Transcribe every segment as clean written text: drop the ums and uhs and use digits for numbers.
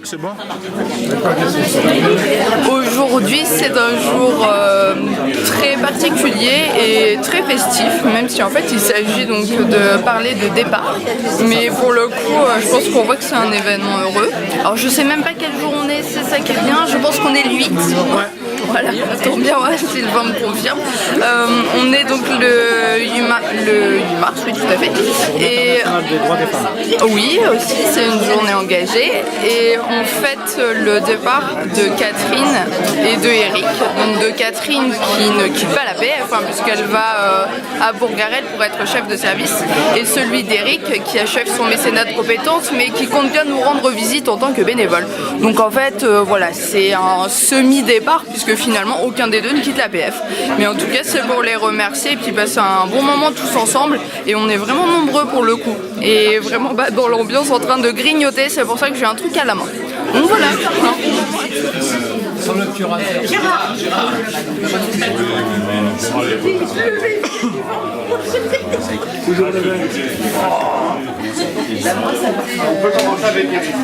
c'est bon? Aujourd'hui, c'est un jour très particulier et très festif, même si en fait il s'agit donc de parler de départ. Mais pour le coup, je pense qu'on voit que c'est un événement heureux. Alors je sais même pas quel jour on est, c'est ça qui est bien. Je pense qu'on est le 8. Voilà, ça tombe bien, ouais, Sylvain me confirme. On est donc le 8 mars, oui, tout à fait. Et oui, aussi, c'est une journée engagée. Et on fête le départ de Catherine et de Eric. Donc de Catherine qui ne quitte pas la PF, puisqu'elle va à Bourg-Garel pour être chef de service. Et celui d'Eric qui achève son mécénat de compétences, mais qui compte bien nous rendre visite en tant que bénévole. Donc en fait, voilà, c'est un semi-départ, puisque finalement aucun des deux ne quitte la PF. Mais en tout cas, c'est pour les remercier et puis passer un bon moment tous ensemble. Et on est vraiment nombreux pour le coup. Et vraiment dans l'ambiance en train de grignoter, c'est pour ça que j'ai un truc à la main. Donc voilà. Sur le curateur. On peut commencer avec Eric.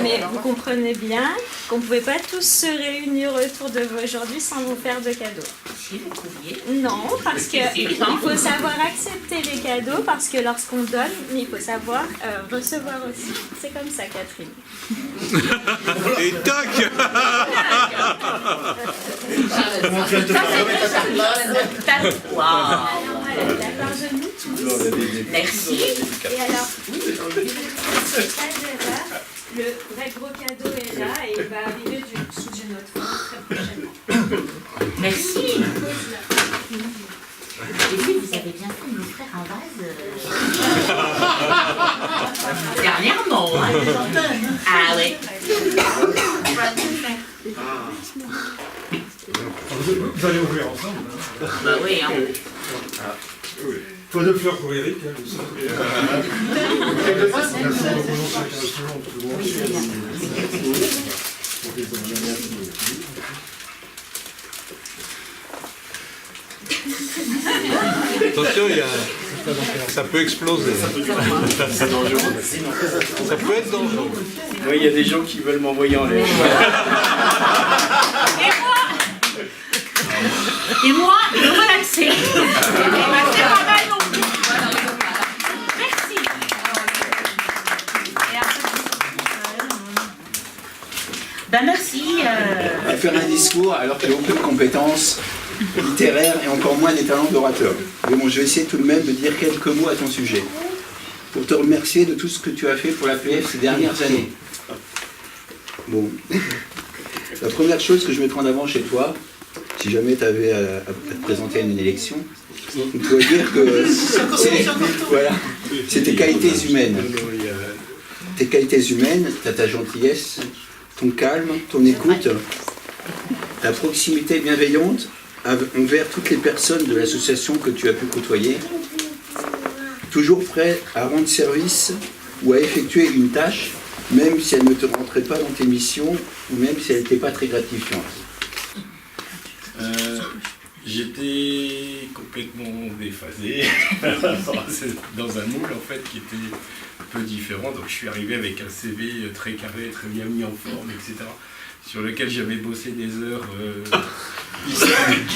Mais vous comprenez bien qu'on ne pouvait pas tous se réunir autour de vous aujourd'hui sans vous faire de cadeaux. Non, parce qu'il faut savoir accepter les cadeaux, parce que lorsqu'on donne, il faut savoir recevoir aussi. C'est comme ça, Catherine. Et toc. La part de nous tous. Merci. Et alors, le vrai gros cadeau est là et il va arriver sous une autre forme très prochainement. Merci. Et puis, vous avez bien fait de m'offrir un vase. Dernièrement, hein. Ah ouais. Vous allez ouvrir ensemble, hein. Bah oui, hein. Pas de fleurs pour Eric, hein, je sais. Attention, ça peut exploser. C'est dangereux. Ça peut être dangereux. Oui, il y a des gens qui veulent m'envoyer en l'air. Et moi, je me relaxer. C'est pas mal non plus. Merci. Ben merci. À faire un discours alors qu'il n'y a aucune compétence littéraire et encore moins des talents d'orateur. Mais bon, je vais essayer tout de même de dire quelques mots à ton sujet. Pour te remercier de tout ce que tu as fait pour la PF ces dernières années. Bon. La première chose que je mettrai en avant chez toi, si jamais tu avais à te présenter à une élection, on pourrait dire que c'est tes qualités humaines. Tes qualités humaines, tu as ta gentillesse, ton calme, ton écoute, ta proximité bienveillante envers toutes les personnes de l'association que tu as pu côtoyer, toujours prêt à rendre service ou à effectuer une tâche, même si elle ne te rentrait pas dans tes missions ou même si elle n'était pas très gratifiante. J'étais complètement déphasé dans un moule en fait qui était un peu différent. Donc je suis arrivé avec un CV très carré, très bien mis en forme, etc. Sur lequel j'avais bossé des heures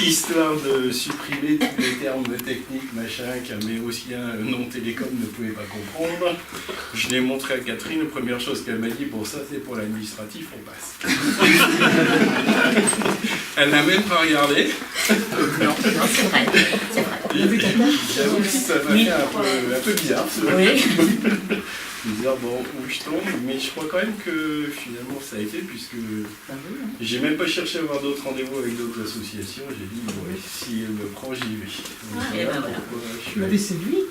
histoire de supprimer tous les termes techniques, machin, qu'un méocien non télécom ne pouvait pas comprendre. Je l'ai montré à Catherine, la première chose qu'elle m'a dit, bon ça c'est pour l'administratif, on passe. Elle n'a même pas regardé. Non, c'est vrai. C'est vrai. J'avoue que ça m'a fait un peu bizarre. Oui. Bizarre, bon, où je tombe, mais je crois quand même que finalement ça a été, puisque j'ai même pas cherché à avoir d'autres rendez-vous avec d'autres associations. J'ai dit, bon, si elle me prend, j'y vais. Et ben voilà. Tu m'avais séduit.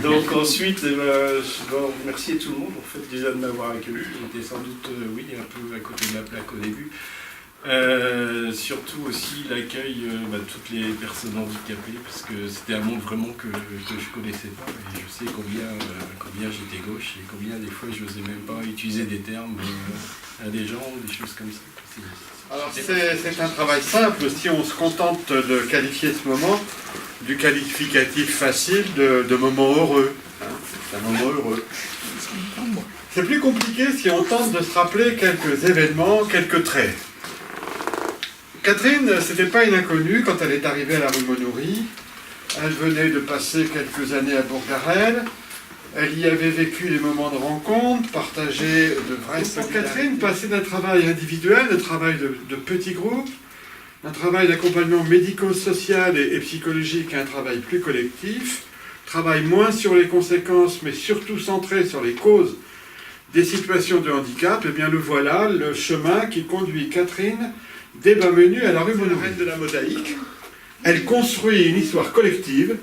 Donc ensuite, je dois remercier tout le monde, en fait, déjà de m'avoir accueilli. J'étais sans doute, oui, un peu à côté de la plaque au début. Surtout aussi l'accueil de toutes les personnes handicapées, parce que c'était un monde vraiment que je connaissais pas, et je sais combien j'étais gauche et combien des fois je n'osais même pas utiliser des termes à des gens ou des choses comme ça. Alors c'est un travail simple si on se contente de qualifier ce moment du qualificatif facile de moment heureux. Hein, c'est un moment heureux. C'est plus compliqué si on tente de se rappeler quelques événements, quelques traits. Catherine, c'était pas une inconnue quand elle est arrivée à la rue Monoury. Elle venait de passer quelques années à Bourg-Garrel. Elle y avait vécu les moments de rencontre, partagé de vraies solidarités. Catherine passait d'un travail individuel, d'un travail de petits groupes, un travail d'accompagnement médico-social et psychologique à un travail plus collectif, travail moins sur les conséquences, mais surtout centré sur les causes des situations de handicap. Et bien le voilà, le chemin qui conduit Catherine des Bas-Menus à la rue Monoury de la Mosaïque. Elle construit une histoire collective,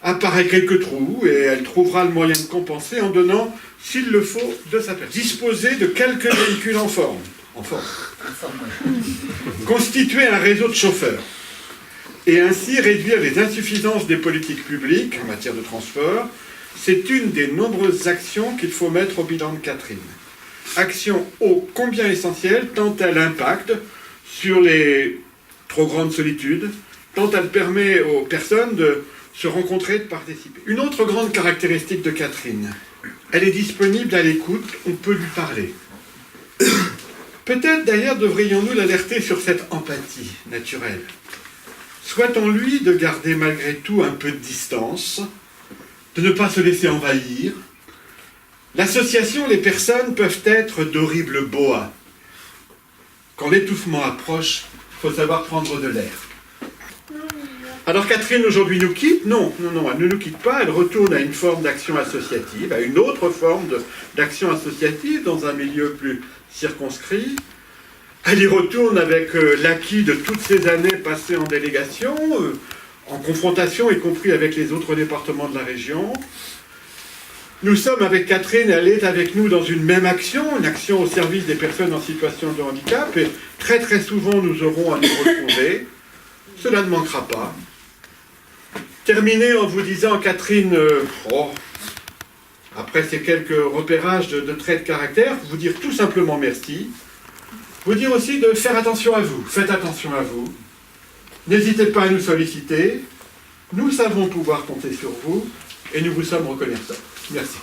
apparaît quelques trous, et elle trouvera le moyen de compenser en donnant, s'il le faut, de sa personne. Disposer de quelques véhicules en forme. Constituer un réseau de chauffeurs, et ainsi réduire les insuffisances des politiques publiques en matière de transport, c'est une des nombreuses actions qu'il faut mettre au bilan de Catherine. Action ô combien essentielle, tant elle impacte sur les trop grandes solitudes, tant elle permet aux personnes de se rencontrer, de participer. Une autre grande caractéristique de Catherine, elle est disponible à l'écoute, on peut lui parler. Peut-être d'ailleurs devrions-nous l'alerter sur cette empathie naturelle. Souhaitons-lui de garder malgré tout un peu de distance, de ne pas se laisser envahir. L'association, les personnes peuvent être d'horribles boas. Quand l'étouffement approche, il faut savoir prendre de l'air. Alors Catherine aujourd'hui nous quitte? Non, elle ne nous quitte pas, elle retourne à une forme d'action associative, à une autre forme d'action associative dans un milieu plus circonscrit. Elle y retourne avec l'acquis de toutes ces années passées en délégation, en confrontation, y compris avec les autres départements de la région. Nous sommes avec Catherine, elle est avec nous dans une même action, une action au service des personnes en situation de handicap, et très très souvent nous aurons à nous retrouver. Cela ne manquera pas. Terminer en vous disant, Catherine, après ces quelques repérages de traits de caractère, vous dire tout simplement merci. Vous dire aussi de faire attention à vous. Faites attention à vous. N'hésitez pas à nous solliciter. Nous savons pouvoir compter sur vous et nous vous sommes reconnaissants. Merci.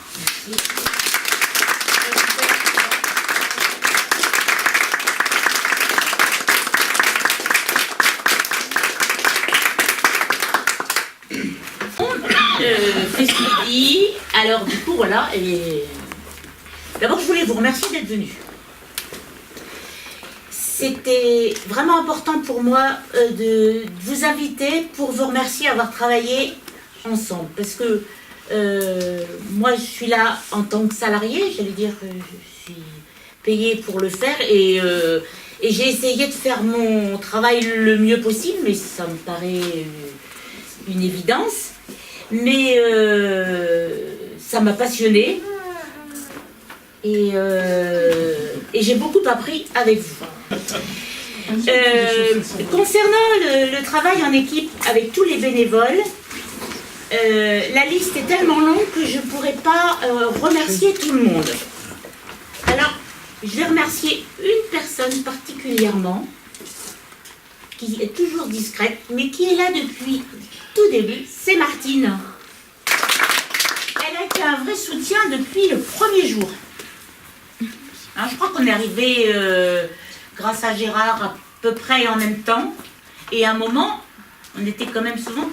Festudi. Alors du coup voilà, et d'abord je voulais vous remercier d'être venu. C'était vraiment important pour moi de vous inviter pour vous remercier d'avoir travaillé ensemble, parce que moi je suis là en tant que salarié, j'allais dire que je suis payée pour le faire, et j'ai essayé de faire mon travail le mieux possible, mais ça me paraît une évidence. Mais ça m'a passionnée et j'ai beaucoup appris avec vous. Concernant le travail en équipe avec tous les bénévoles, la liste est tellement longue que je ne pourrais pas remercier tout le monde. Alors, je vais remercier une personne particulièrement, qui est toujours discrète, mais qui est là depuis tout début, c'est Martine. Elle a été un vrai soutien depuis le premier jour. Hein, je crois qu'on est arrivé, grâce à Gérard, à peu près en même temps. Et à un moment, on était quand même souvent...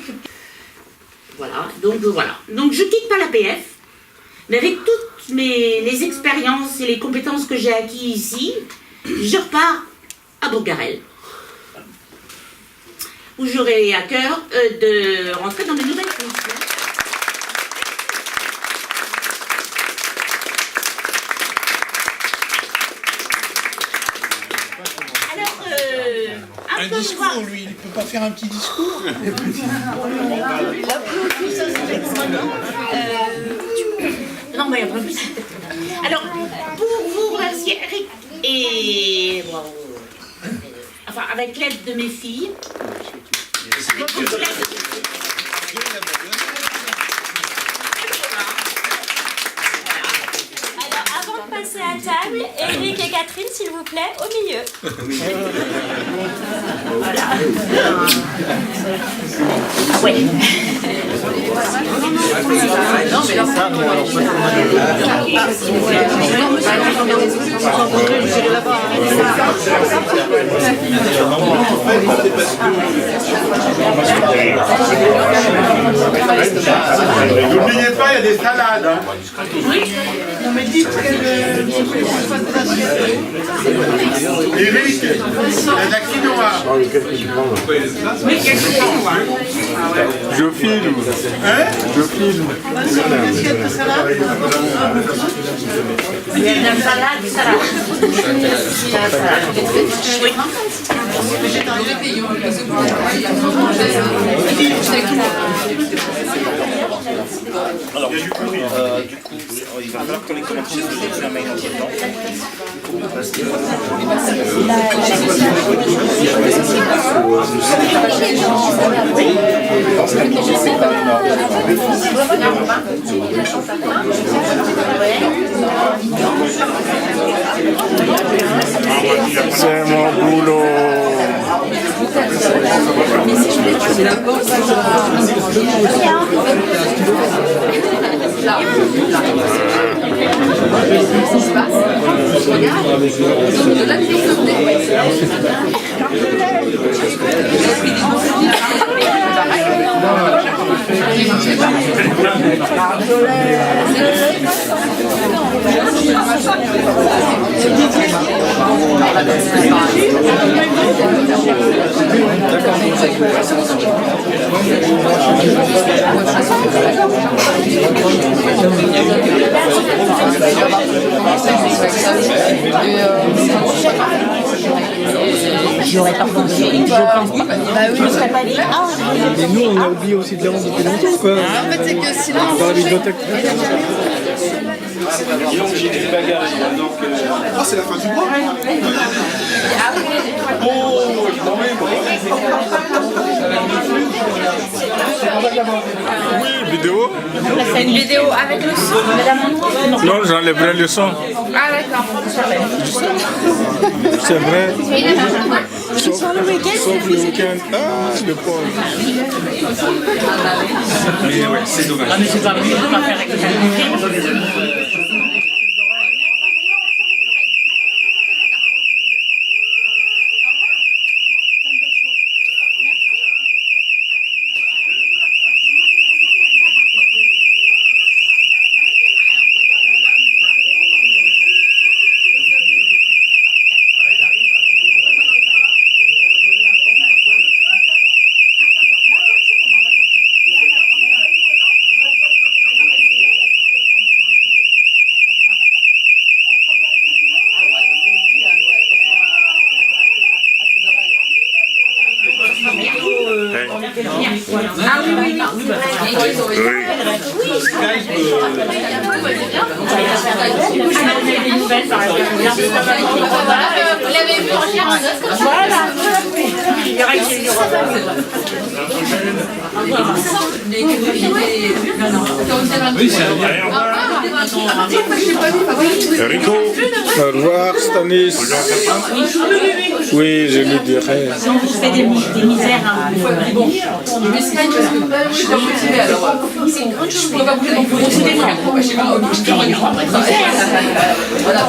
Voilà, donc voilà. Donc je quitte pas l'APF, mais avec toutes les expériences et les compétences que j'ai acquises ici, je repars à Bourg-Garel, où j'aurai à cœur de rentrer dans de nouvelles fonctions. Alors, un discours, lui, il ne peut pas faire un petit discours. Non, mais après plus. Alors, pour vous remercier, Eric, et bon, enfin, avec l'aide de mes filles. Alors, avant de passer passer à table. Eric et Catherine, s'il vous plaît, au milieu. Voilà. Oui. N'oubliez pas, il y a des salades. Hein. Non mais dites que Eric, il y a de la quinoa. Je filme. Hein? Je filme. Il y a de la salade. Alors, du coup, il va falloir qu'on les commande chez eux, j'ai fait un mail en temps. Parce que... C'est mon boulot. J'aurais pas pensé, je pense pas. Je serais pas dit, ah, Et nous, on a oublié aussi de la vendre depuis longtemps, quoi. En fait, c'est que si là, Dans la bibliothèque. Ah, c'est la fin du mois. Oui, vidéo. c'est une vidéo avec le son. Non, j'enlèverai le son. Ah d'accord. C'est vrai. Sauf le week-end. Ah, le pauvre. Mais ouais, c'est dommage. mais c'est pas mieux de pas faire avec Vous l'avez vu en chair en os comme ça. Voilà. Il y aurait que Rico. Au revoir, Stanis. Oui, je lui dirai. je fais des misères à Mais c'est parce que je suis pas motivée alors. C'est une grande chose. Je peux pas bouger non plus. Je sais pas. Je sais pas. Voilà.